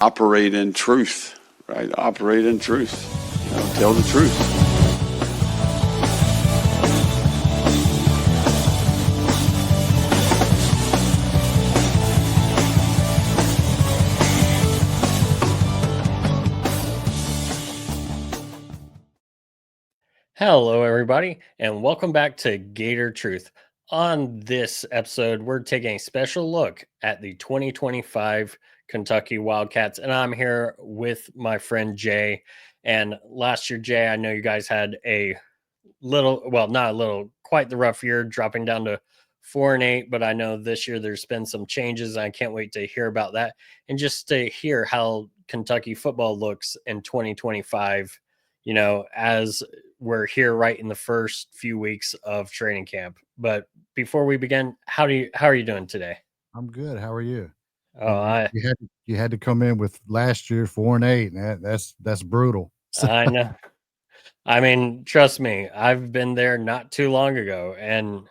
operate in truth, right? Operate in truth. Tell the truth. Hello, everybody, and welcome back to Gator Truth. On this episode, we're taking a special look at the 2025 Kentucky Wildcats, and I'm here with my friend Jay. And last year, Jay, I know you guys had a little, well, not a little, quite the rough year, dropping down to 4-8. But I know this year there's been some changes. And I can't wait to hear about that and just to hear how Kentucky football looks in 2025. As we're here right in the first few weeks of training camp. But before we begin, how are you doing today? I'm good. How are you? Oh, You I you had you had to come in with last year 4-8, and that's brutal. So, I know. I mean, trust me, I've been there not too long ago, and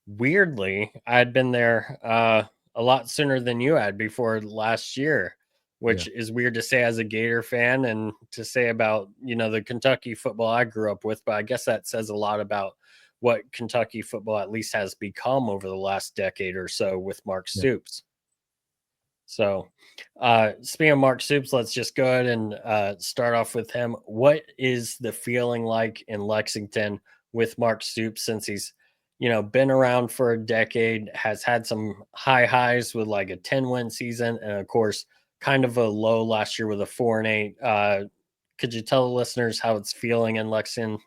weirdly, I'd been there a lot sooner than you had before last year, yeah, which is weird to say as a Gator fan and to say about, the Kentucky football I grew up with. But I guess that says a lot about what Kentucky football at least has become over the last decade or so with Mark yeah. Stoops. So, speaking of Mark Stoops, let's just go ahead and start off with him. What is the feeling like in Lexington with Mark Stoops since he's, been around for a decade, has had some high highs with like a 10-win season, and of course, kind of a low last year with a 4-8. Could you tell the listeners how it's feeling in Lexington?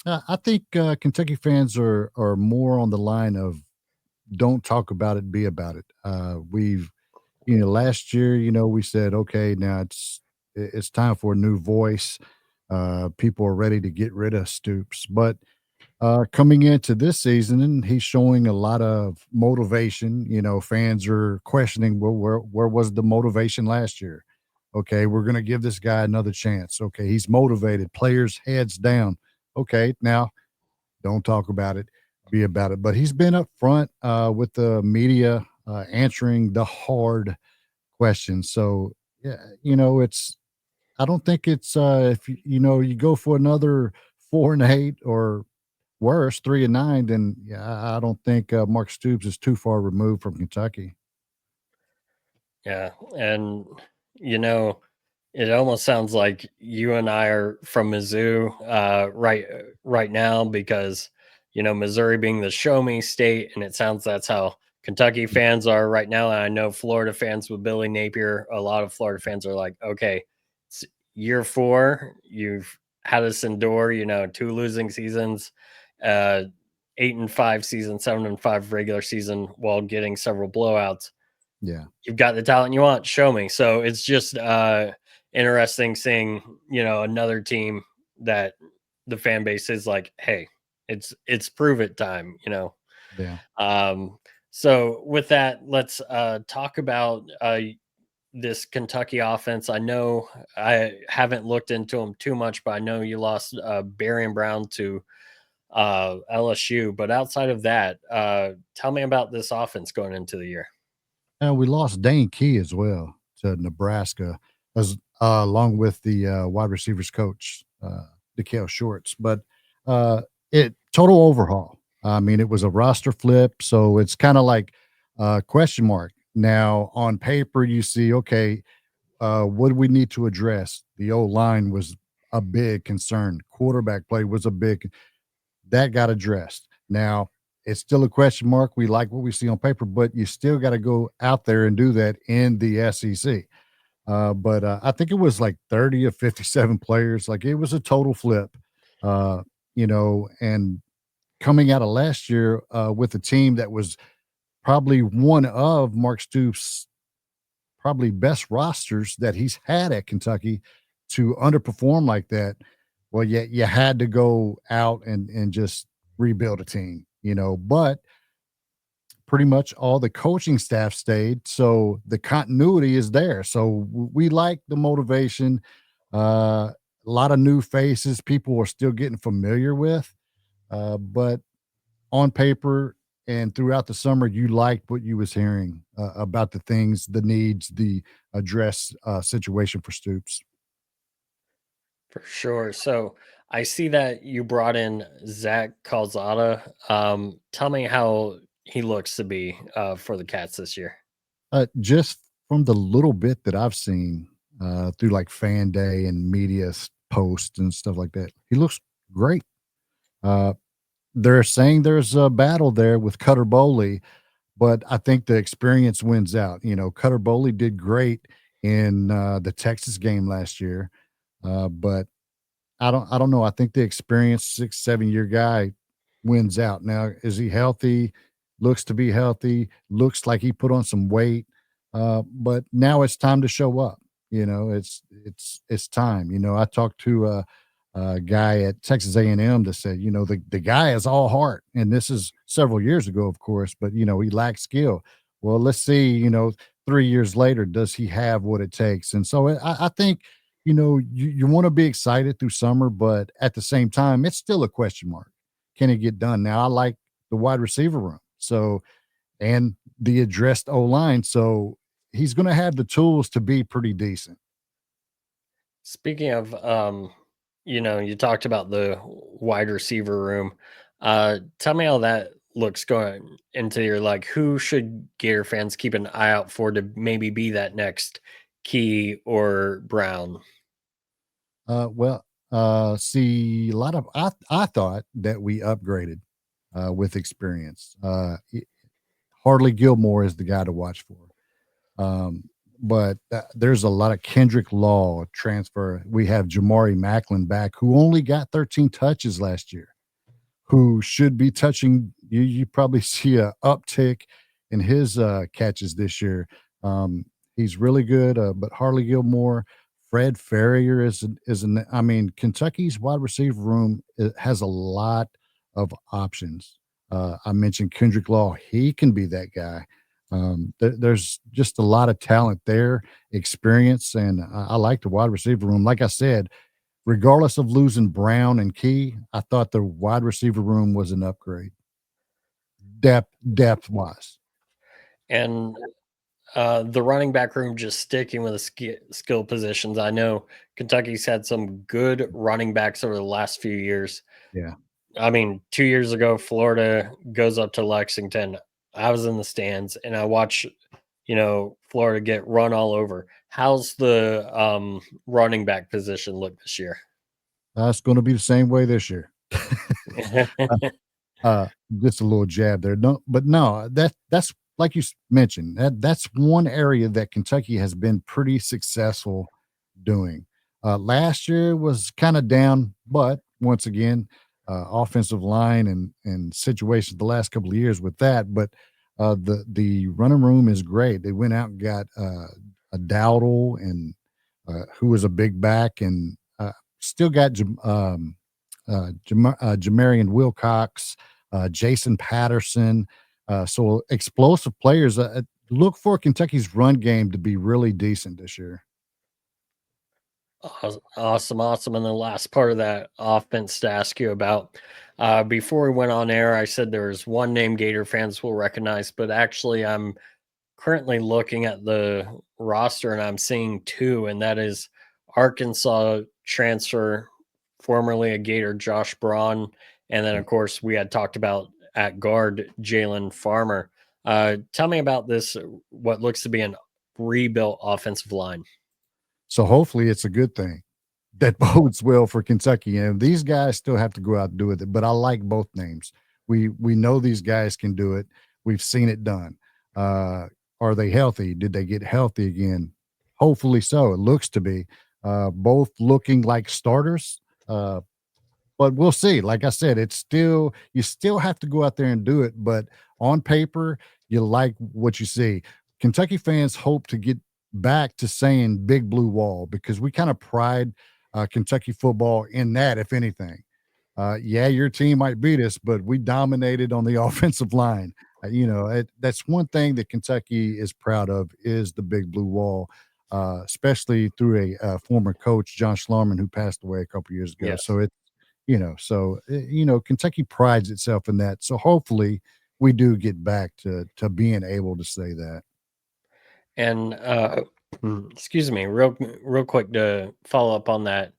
I think Kentucky fans are more on the line of don't talk about it, be about it. We've last year, we said okay, now it's time for a new voice. People are ready to get rid of Stoops, but coming into this season, and he's showing a lot of motivation. Fans are questioning, well, where was the motivation last year? Okay, we're going to give this guy another chance. Okay, he's motivated. Players heads down. Okay, now don't talk about it, be about it. But he's been up front with the media, answering the hard questions. So yeah, it's. I don't think it's if you go for another 4-8 or worse, 3-9, then yeah, I don't think Mark Stoops is too far removed from Kentucky. Yeah, and you know, it almost sounds like you and I are from Mizzou, right now because Missouri being the show me state, and it sounds that's how Kentucky fans are right now. And I know Florida fans with Billy Napier, a lot of Florida fans are like, okay, it's year four, you've had us endure, two losing seasons, uh, 8-5 season, 7-5 regular season, while getting several blowouts. Yeah, You've got the talent you want, show me. So it's just interesting seeing, another team that the fan base is like, hey, it's prove it time. yeah. Um, so with that, let's talk about this Kentucky offense. I know I haven't looked into them too much, but I know you lost Barry and Brown to LSU. But outside of that, tell me about this offense going into the year. And we lost Dane Key as well to Nebraska, as along with the wide receivers coach, DeKale Shorts. But it total overhaul. I mean, it was a roster flip, so it's kind of like question mark. Now on paper, you see, okay, what do we need to address? The old line was a big concern. Quarterback play was a big that got addressed. Now it's still a question mark. We like what we see on paper, but you still got to go out there and do that in the SEC. But I think it was like 30 of 57 players. Like it was a total flip, uh, and coming out of last year with a team that was probably one of Mark Stoops' probably best rosters that he's had at Kentucky to underperform like that. Well, yeah, you had to go out and just rebuild a team, but pretty much all the coaching staff stayed. So the continuity is there. So we like the motivation. A lot of new faces people are still getting familiar with. But on paper and throughout the summer, you liked what you was hearing about the things, the needs, the address situation for Stoops. For sure. So I see that you brought in Zach Calzada. Tell me how he looks to be for the Cats this year. Just from the little bit that I've seen through like fan day and posts and stuff like that, he looks great. Uh, they're saying there's a battle there with Cutter Bowley, but I think the experience wins out. You know, Cutter Bowley did great in the Texas game last year, but I don't know. I think the experienced 6, 7 year guy wins out. Now, is he healthy? Looks to be healthy. Looks like he put on some weight. But now it's time to show up. You know, it's time. You know, I talked to a guy at Texas A&M that said, you know, the guy is all heart, and this is several years ago, of course, but you know, he lacks skill. Well, let's see. You know, 3 years later, does he have what it takes? And so I think you know, you want to be excited through summer, but at the same time, it's still a question mark. Can it get done? Now, I like the wide receiver room. So, and the addressed O line. So he's going to have the tools to be pretty decent. Speaking of, you talked about the wide receiver room. Tell me how that looks going into your like, who should Gator fans keep an eye out for to maybe be that next Key or Brown? See, a lot of I thought that we upgraded with experience. Hardly Gilmore is the guy to watch for. But there's a lot of Kendrick Law transfer. We have Jamari Macklin back, who only got 13 touches last year, who should be touching. You probably see a uptick in his catches this year. He's really good, but Harley Gilmore, Fred Farrier I mean, Kentucky's wide receiver room has a lot of options. I mentioned Kendrick Law; he can be that guy. There's just a lot of talent there, experience, and I like the wide receiver room. Like I said, regardless of losing Brown and Key, I thought the wide receiver room was an upgrade, depth wise. And the running back room, just sticking with the skill positions. I know Kentucky's had some good running backs over the last few years. Yeah. I mean, 2 years ago, Florida goes up to Lexington. I was in the stands and I watched, Florida get run all over. How's the running back position look this year? It's going to be the same way this year. Uh, just a little jab there. No, but no, that's like you mentioned. That's one area that Kentucky has been pretty successful doing. Last year was kind of down, but once again, offensive line and situations the last couple of years with that. But the running room is great. They went out and got a Dowdle and who was a big back, and still got Jamarian Wilcox, Jason Patterson. So explosive players. Look for Kentucky's run game to be really decent this year. Awesome. And the last part of that offense to ask you about. Before we went on air, I said there was one name Gator fans will recognize, but actually, I'm currently looking at the roster and I'm seeing two, and that is Arkansas transfer, formerly a Gator, Josh Braun. And then, of course, we had talked about at guard, Jalen Farmer. Tell me about this, what looks to be an rebuilt offensive line. So hopefully it's a good thing that bodes well for Kentucky. And these guys still have to go out and do it, but I like both names. We know these guys can do it. We've seen it done. Are they healthy? Did they get healthy again? Hopefully so. It looks to be both looking like starters. But we'll see. Like I said, you still have to go out there and do it. But on paper, you like what you see. Kentucky fans hope to get back to saying big blue wall because we kind of pride Kentucky football in that, if anything. Yeah, your team might beat us, but we dominated on the offensive line. That's one thing that Kentucky is proud of is the big blue wall, especially through a former coach, John Schlarman, who passed away a couple years ago. Yes. So Kentucky prides itself in that. So hopefully we do get back to being able to say that. And excuse me, real quick to follow up on that.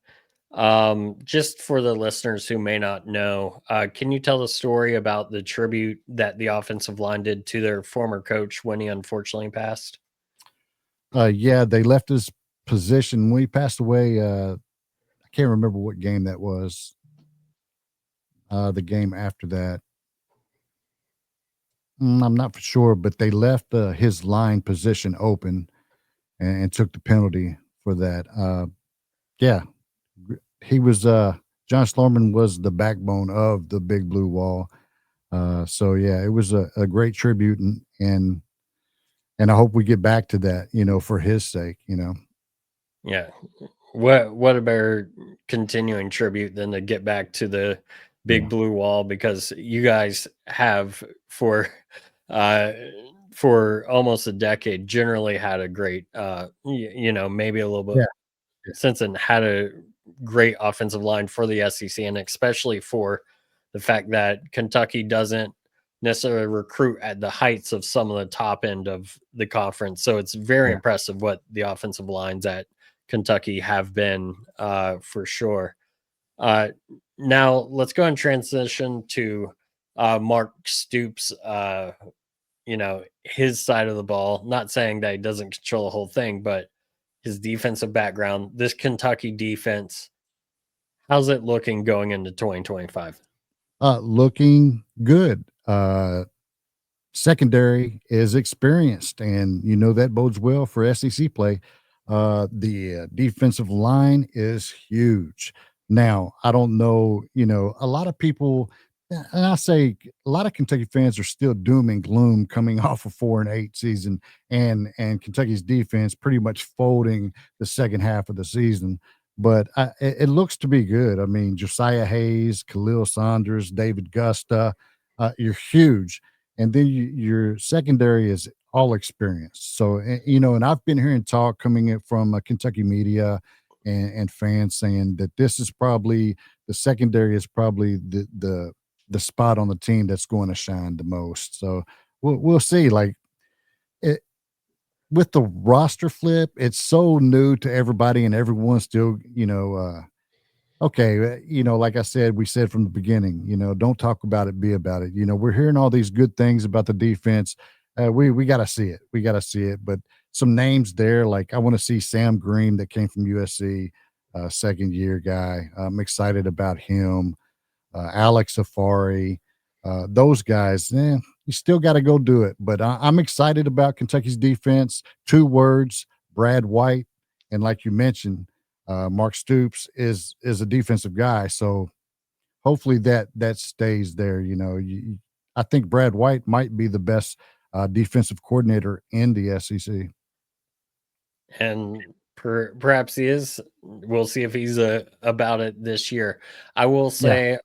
Just for the listeners who may not know, can you tell the story about the tribute that the offensive line did to their former coach when he unfortunately passed? Yeah, they left his position when he passed away. I can't remember what game that was. The game after that, I'm not for sure, but they left his line position open and took the penalty for that. Yeah, he was. John Slorman was the backbone of the Big Blue Wall. So yeah, it was a great tribute, and I hope we get back to that. For his sake. Yeah. What a better continuing tribute than to get back to the Big Yeah, Blue Wall, because you guys have uh for almost a decade generally had a great maybe a little bit yeah, yeah, since then had a great offensive line for the SEC, and especially for the fact that Kentucky doesn't necessarily recruit at the heights of some of the top end of the conference. So it's very yeah. impressive what the offensive lines at Kentucky have been, for sure. Uh, Now let's go and transition to Mark Stoops. His side of the ball. Not saying that he doesn't control the whole thing, but his defensive background. This Kentucky defense, how's it looking going into 2025? Looking good. Secondary is experienced, and that bodes well for SEC play. The defensive line is huge. Now, I don't know, a lot of people, and I say a lot of Kentucky fans are still doom and gloom coming off a 4-8 season, and Kentucky's defense pretty much folding the second half of the season. But it looks to be good. I mean, Josiah Hayes, Khalil Saunders, David Gusta, you're huge, and then your secondary is all experienced. So, and I've been hearing talk coming in from Kentucky media and fans saying that this is probably the secondary is probably the spot on the team that's going to shine the most. So we'll see. Like it, with the roster flip, it's so new to everybody, and everyone's still, okay, like I said, we said from the beginning, don't talk about it, be about it. We're hearing all these good things about the defense. We got to see it. We got to see it. But some names there, like I want to see Sam Green that came from USC, second year guy. I'm excited about him. Alex Safari, those guys. You still got to go do it. But I'm excited about Kentucky's defense. Two words: Brad White, and like you mentioned, Mark Stoops is a defensive guy, so hopefully that stays there. I think Brad White might be the best defensive coordinator in the SEC. And perhaps he is. We'll see if he's about it this year. I will Yeah, say,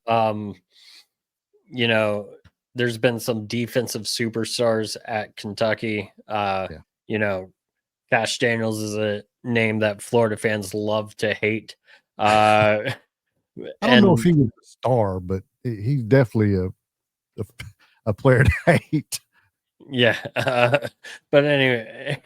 you know, there's been some defensive superstars at Kentucky. yeah. You know, Cash Daniels is a name that Florida fans love to hate. Uh, I don't know if and he was a star, but he's definitely a, a player to hate. yeah, but anyway,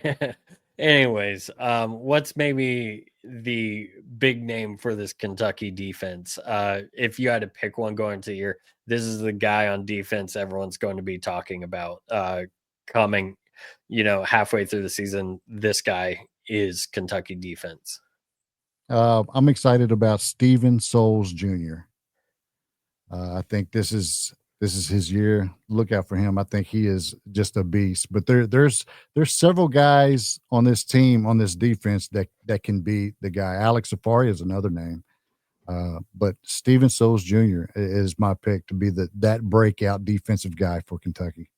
anyways, what's maybe the big name for this Kentucky defense? If you had to pick one going into the year, this is the guy on defense everyone's going to be talking about coming, halfway through the season. This guy is Kentucky defense. I'm excited about Steven Souls Jr. I think this is his year. Look out for him. I think he is just a beast. But there's several guys on this team on this defense that can be the guy. Alex Safari is another name. But Steven Souls Jr. is my pick to be that breakout defensive guy for Kentucky.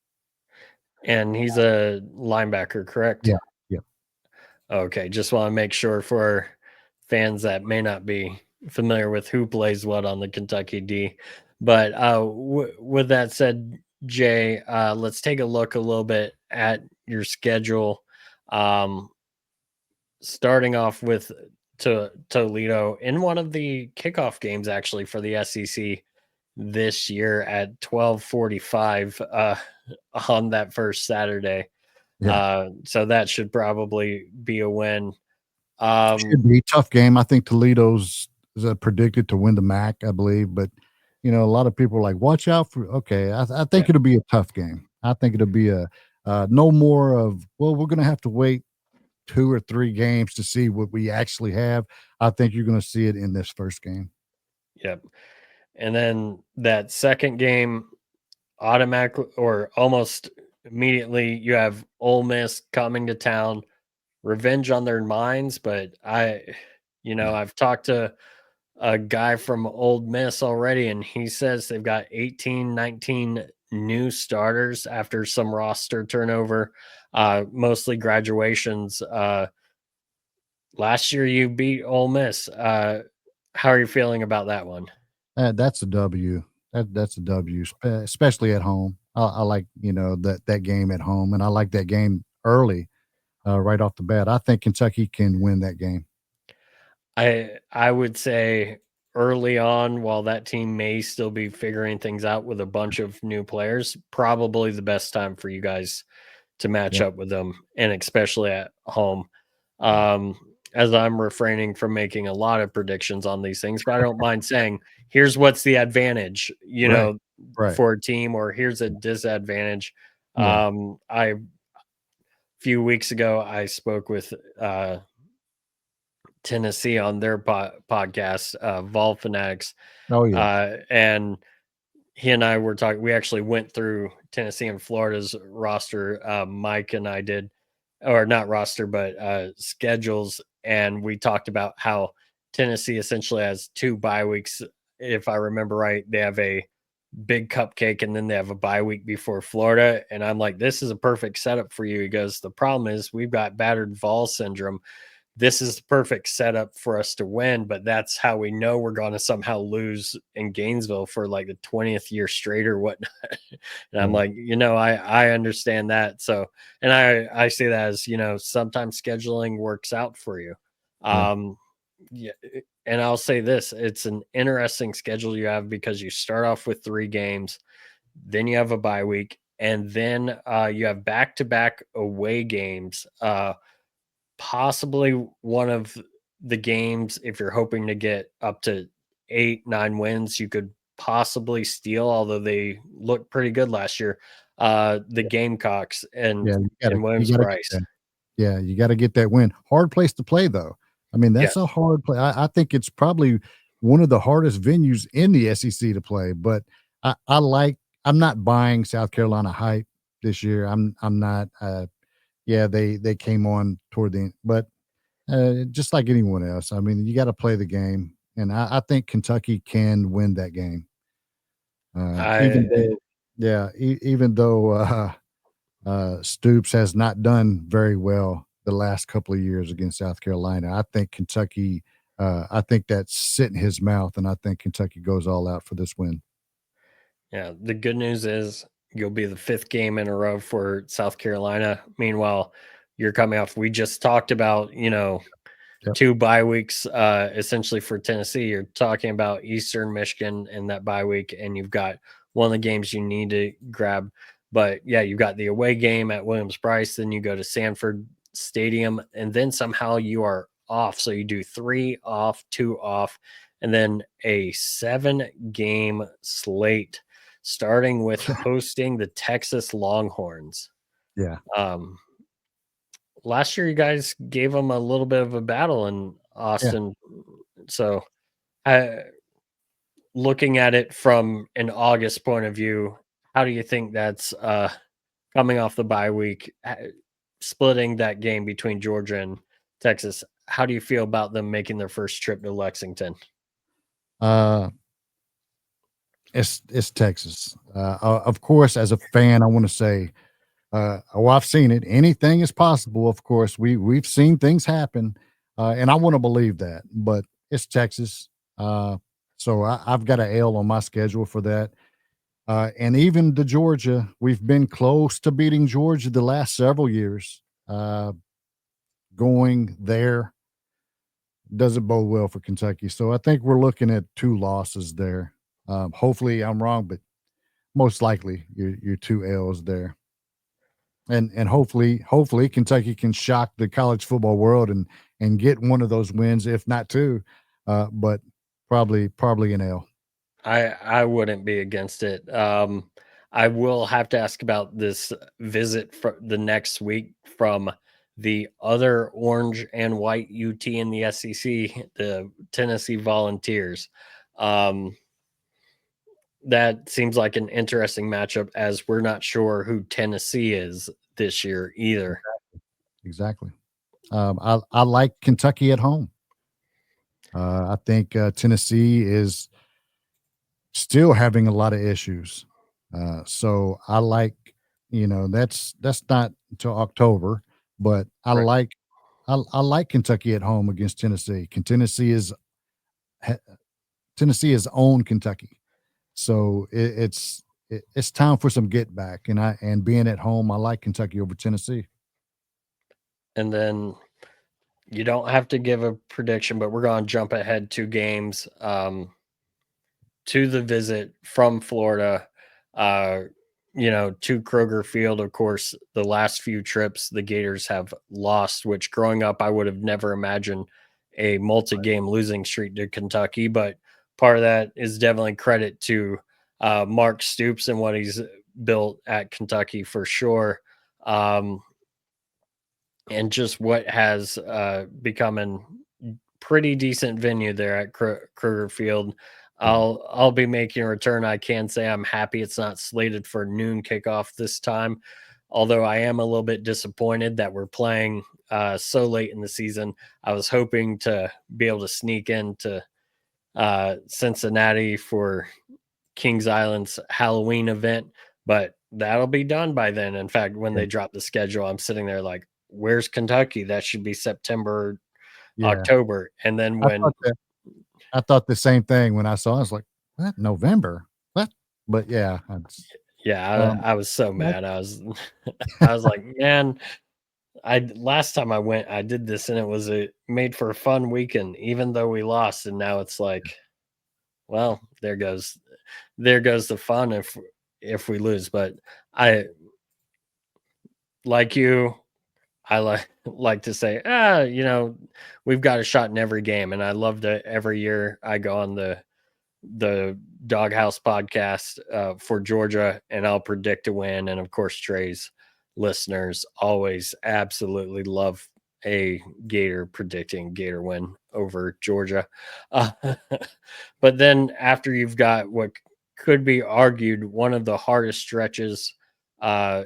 And he's a linebacker, correct? Yeah, yeah. Okay, just want to make sure for fans that may not be familiar with who plays what on the Kentucky D. But with that said, Jay, let's take a look a little bit at your schedule. Um, Starting off with Toledo in one of the kickoff games, actually, for the SEC. this year at 12:45 on that first Saturday. Yeah. So that should probably be a win. Should be tough game. I think Toledo's is predicted to win the MAC, I believe, but a lot of people are like, watch out for. Okay, I Yeah, think it'll be a tough game. I think it'll be a no more of. Well, we're going to have to wait 2 or 3 games to see what we actually have. I think you're going to see it in this first game. yep. And then that second game, automatically or almost immediately, you have Ole Miss coming to town, revenge on their minds. But Yeah. I've talked to a guy from Old Miss already, and he says they've got 18, 19 new starters after some roster turnover, mostly graduations. Last year you beat Ole Miss. How are you feeling about that one? That's a W. That's a W, especially at home. I like that game at home, and I like that game early, right off the bat. I think Kentucky can win that game. I would say early on, while that team may still be figuring things out with a bunch of new players, probably the best time for you guys to match Yeah, up with them, and especially at home. yeah. Um, as I'm refraining from making a lot of predictions on these things, but I don't mind saying, here's what's the advantage, Right, right. for a team, or here's a disadvantage. Yeah. A few weeks ago, I spoke with Tennessee on their podcast, Vol Fanatics, Oh yeah. and he and I were talking. We actually went through Tennessee and Florida's roster. Mike and I did, or not roster, but schedules, and we talked about how Tennessee essentially has 2 bye weeks. If I remember right, they have a big cupcake and then they have a bye week before Florida. And I'm like, this is a perfect setup for you. He goes, the problem is we've got battered Vol syndrome. This is the perfect setup for us to win, but that's how we know we're going to somehow lose in Gainesville for like the 20th year straight or whatnot. And I'm Yeah. like, I understand that. So, and I see that as, sometimes scheduling works out for you. Yeah. Um, yeah, and I'll say this, it's an interesting schedule you have because you start off with 3 games, then you have a bye week, and then you have back-to-back away games. Possibly one of the games, if you're hoping to get up to 8, 9 wins, you could possibly steal, although they looked pretty good last year. The Gamecocks and Yeah. You Williams gotta get Bryce. that. Yeah, you gotta get that win. Hard place to play though. I mean, that's a Yes. hard play. I think it's probably one of the hardest venues in the SEC to play, but I like I'm not buying South Carolina hype this year. I'm not yeah, they came on toward the end, but just like anyone else, I mean, you got to play the game, and I think Kentucky can win that game. Even I though, yeah, even though Stoops has not done very well the last couple of years against South Carolina, I think Kentucky. I think that's sit in his mouth, and I think Kentucky goes all out for this win. Yeah, the good news is you'll be the 5th game in a row for South Carolina. Meanwhile, you're coming off, we just talked about, Yep. 2 bye weeks, essentially for Tennessee. You're talking about Eastern Michigan and that bye week, and you've got one of the games you need to grab. But yeah, you've got the away game at Williams Bryce, then you go to Sanford Stadium, and then somehow you are off. So you do 3 off, 2 off, and then a 7-game slate, starting with hosting the Texas Longhorns. Yeah. Um, Last year you guys gave them a little bit of a battle in Yeah. Austin. So, uh, looking at it from an August point of view, how do you think that's coming off the bye week, splitting that game between Georgia and Texas? How do you feel about them making their first trip to Lexington? Uh, it's Texas. Of course, as a fan, I want to say, I've seen it. Anything is possible. Of course, we've seen things happen, and I want to believe that. But it's Texas, so I've got an L on my schedule for that. And even the Georgia, we've been close to beating Georgia the last several years. Going there doesn't bode well for Kentucky. So I think we're looking at 2 losses there. Hopefully I'm wrong, but most likely you're 2 L's there. And hopefully Kentucky can shock the college football world and get one of those wins, if not two, but probably an L. I wouldn't be against it. I will have to ask about this visit for the next week from the other orange and white UT in the SEC, the Tennessee Volunteers. Um, that seems like an interesting matchup, as we're not sure who Tennessee is this year either. Exactly. I like Kentucky at home. I think Tennessee is still having a lot of issues. So I like, that's not until October, but Right. I like Kentucky at home against Tennessee. Ha- Tennessee has owned Kentucky, so it's time for some get back. And being at home, I like Kentucky over Tennessee. And then you don't have to give a prediction, but we're going to jump ahead 2 games. To the visit from Florida, uh, to Kroger Field. Of course, the last few trips the Gators have lost, which growing up I would have never imagined a multi-game losing streak to Kentucky. But part of that is definitely credit to Mark Stoops and what he's built at Kentucky for sure. Um, and just what has become a pretty decent venue there at Kruger Field. Yeah. I'll be making a return. I can say I'm happy it's not slated for noon kickoff this time, although I am a little bit disappointed that we're playing so late in the season. I was hoping to be able to sneak into Cincinnati for Kings Island's Halloween event, but that'll be done by then. In fact, when Yeah. they drop the schedule, I'm sitting there like, where's Kentucky? That should be September, Yeah. October. And then I when, thought that I thought the same thing when I saw it. I was like, what? November? What? But yeah, yeah, um, I was so like, mad. I was, I was like, man, I last time I went, I did this and it was a made for a fun weekend, even though we lost. And now it's like, well, there goes the fun if we lose. But I, like you, I like to say, we've got a shot in every game, and I love that every year I go on the Doghouse podcast for Georgia, and I'll predict a win. And of course, Trey's listeners always absolutely love a Gator predicting Gator win over Georgia. Uh, but then after you've got what could be argued one of the hardest stretches,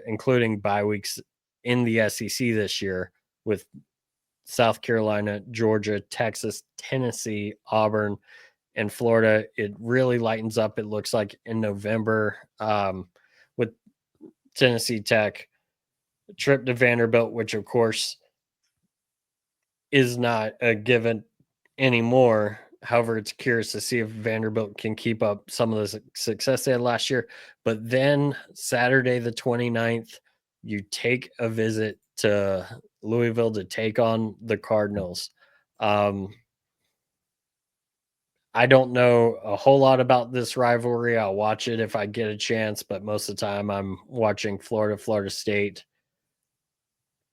including bye weeks in the SEC this year, with South Carolina, Georgia, Texas, Tennessee, Auburn, and Florida, it really lightens up. It looks like in November, with Tennessee Tech, trip to Vanderbilt, which of course is not a given anymore. However, it's curious to see if Vanderbilt can keep up some of the success they had last year. But then Saturday, the 29th, you take a visit to Louisville to take on the Cardinals. Um, I don't know a whole lot about this rivalry. I'll watch it if I get a chance, but most of the time I'm watching Florida State.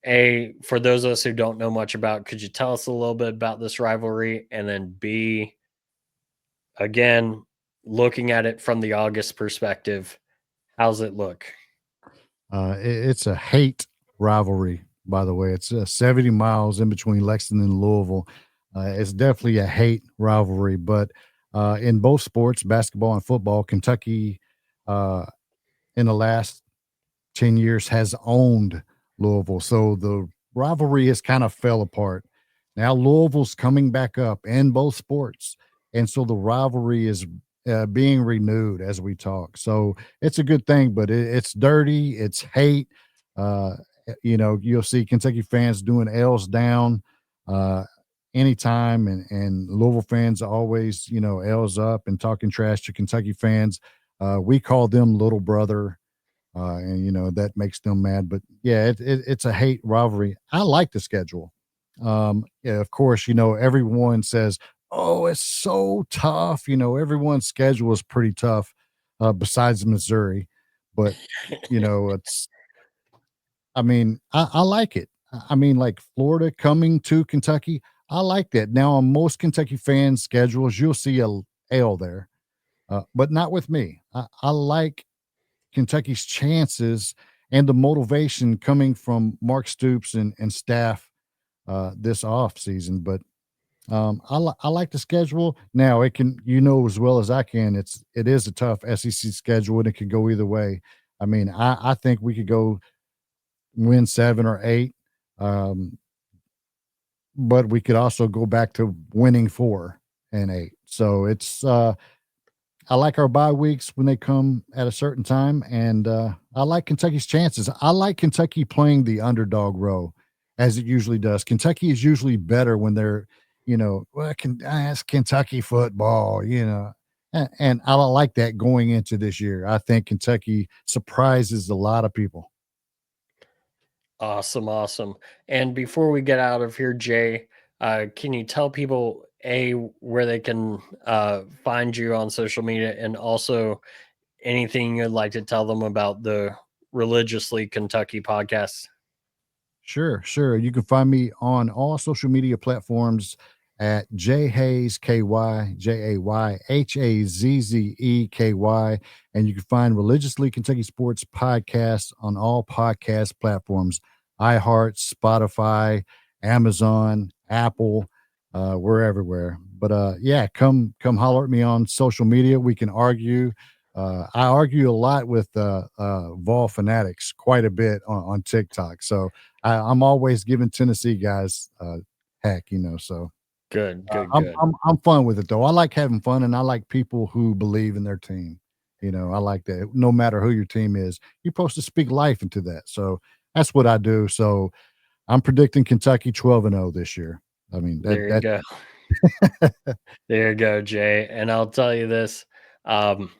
For those of us who don't know much about, could you tell us a little bit about this rivalry? And then B, again, looking at it from the August perspective, how's it look? it's a hate rivalry, by the way. It's 70 miles in between Lexington and Louisville. It's definitely a hate rivalry, but in both sports, basketball and football, Kentucky uh, in the last 10 years has owned Louisville. So the rivalry has kind of fell apart. Now Louisville's coming back up in both sports. And so the rivalry is being renewed as we talk. So it's a good thing, but it's dirty. It's hate. Uh, you'll see Kentucky fans doing L's down uh, anytime. And Louisville fans always, L's up and talking trash to Kentucky fans. We call them little brother, and that makes them mad. But yeah, it's a hate rivalry. I like the schedule. Yeah, of course, everyone says, Oh, it's so tough. Everyone's schedule is pretty tough, besides Missouri. But, it's, I mean, I like it. I mean, like Florida coming to Kentucky, I like that. Now, on most Kentucky fans' schedules, you'll see a L there, but not with me. I like Kentucky's chances and the motivation coming from Mark Stoops and staff this off season. But I like the schedule. Now it can, as well as I can, it is a tough SEC schedule and it could go either way. I mean, I think we could go win 7 or 8, um, but we could also go back to winning 4 and 8. So it's I like our bye weeks when they come at a certain time, and I like Kentucky's chances. I like Kentucky playing the underdog role, as it usually does. Kentucky is usually better when they're, well, it's Kentucky football, and I don't like that going into this year. I think Kentucky surprises a lot of people. Awesome, awesome. And before we get out of here, Jay, can you tell people where they can find you on social media, and also anything you'd like to tell them about the Religiously Kentucky podcast? Sure, sure. You can find me on all social media platforms at J Hayes KY, JayHazzezEky. And you can find Religiously Kentucky Sports Podcast on all podcast platforms: iHeart, Spotify, Amazon, Apple. We're everywhere. But yeah, come holler at me on social media. We can argue. I argue a lot with Vol fanatics quite a bit on TikTok. So I'm always giving Tennessee guys heck, so Good, good, I'm good. I'm fun with it though. I like having fun, and I like people who believe in their team. I like that. No matter who your team is, you're supposed to speak life into that. So that's what I do. So I'm predicting Kentucky 12-0 this year. I mean There you go. There you go, Jay. And I'll tell you this. Um,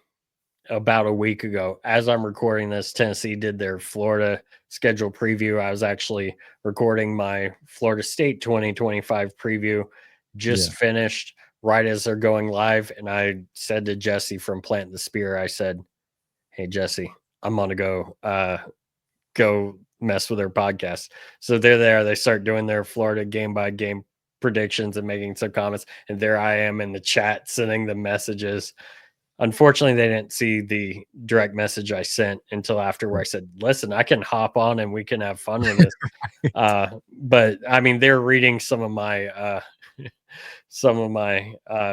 about a week ago, as I'm recording this, Tennessee did their Florida schedule preview. I was actually recording my Florida State 2025 preview, Yeah. just finished right as they're going live. And I said to Jesse from Plant the Spear, I said, "Hey, Jesse, I'm going to go mess with their podcast." So they're there. They start doing their Florida game by game predictions and making some comments. And there I am in the chat sending the messages. Unfortunately, they didn't see the direct message I sent until after, where I said, "Listen, I can hop on and we can have fun with this." But I mean, they're reading some of my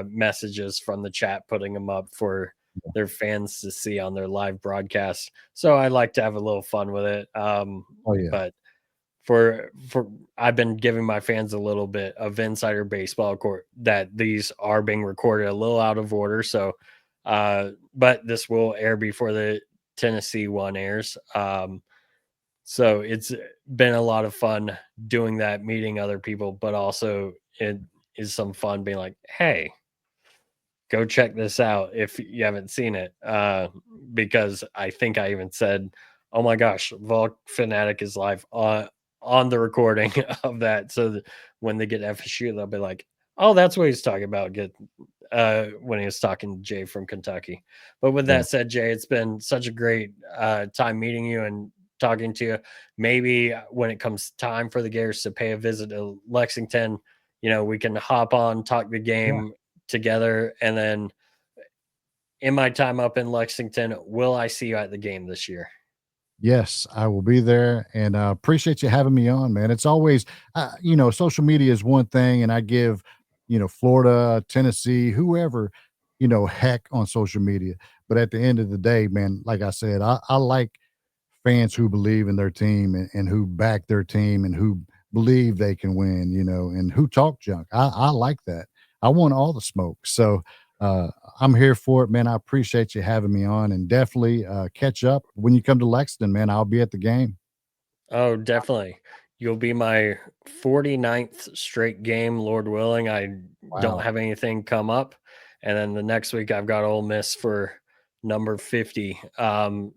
messages from the chat, putting them up for their fans to see on their live broadcast. So I like to have a little fun with it. Oh yeah. But for I've been giving my fans a little bit of insider baseball court that these are being recorded a little out of order. So but this will air before the Tennessee one airs. So it's been a lot of fun doing that, meeting other people, but also it is some fun being like, "Hey, go check this out if you haven't seen it." Because I think I even said, "Oh my gosh, Vol Fanatic is live on the recording of that." So that when they get FSU, they'll be like, "Oh, that's what he's talking about." When he was talking to Jay from Kentucky. But with Yeah. that said, Jay, it's been such a great time meeting you and talking to you. Maybe when it comes time for the Gators to pay a visit to Lexington, we can hop on, talk the Yeah. game together. And then in my time up in Lexington, will I see you at the game this year? Yes, I will be there, and appreciate you having me on, man. It's always, social media is one thing, and I give, Florida, Tennessee, whoever, heck on social media. But at the end of the day, man, like I said, I like fans who believe in their team and who back their team and who believe they can win, and who talk junk. I like that. I want all the smoke. So uh, I'm here for it, man. I appreciate you having me on, and definitely catch up when you come to Lexington, man. I'll be at the game. Oh, definitely. You'll be my 49th straight game, Lord willing. I don't Wow. have anything come up. And then the next week I've got Ole Miss for number 50. Wow.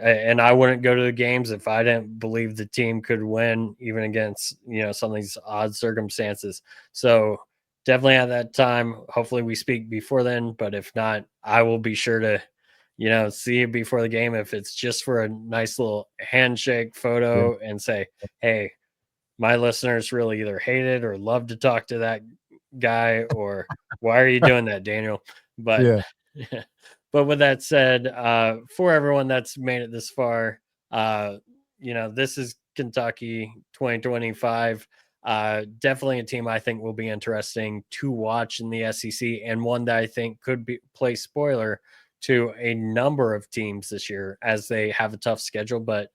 And I wouldn't go to the games if I didn't believe the team could win, even against, some of these odd circumstances. So definitely at that time. Hopefully we speak before then, but if not, I will be sure to, see you before the game. If it's just for a nice little handshake Yeah. photo and say, hey, my listeners really either hate it or love to talk to that guy, or why are you doing that, Daniel? But Yeah. but with that said, for everyone that's made it this far, this is Kentucky 2025. Definitely a team I think will be interesting to watch in the SEC, and one that I think could be play spoiler to a number of teams this year as they have a tough schedule. But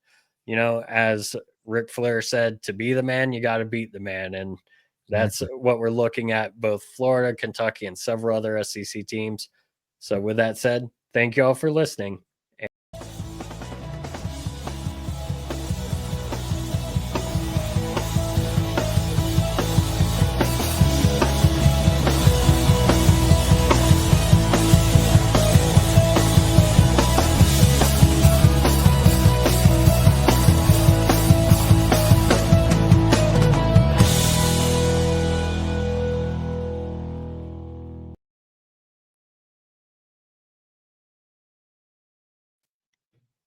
as Ric Flair said, to be the man, you got to beat the man. And that's Exactly. what we're looking at, both Florida, Kentucky, and several other SEC teams. So, with that said, thank you all for listening.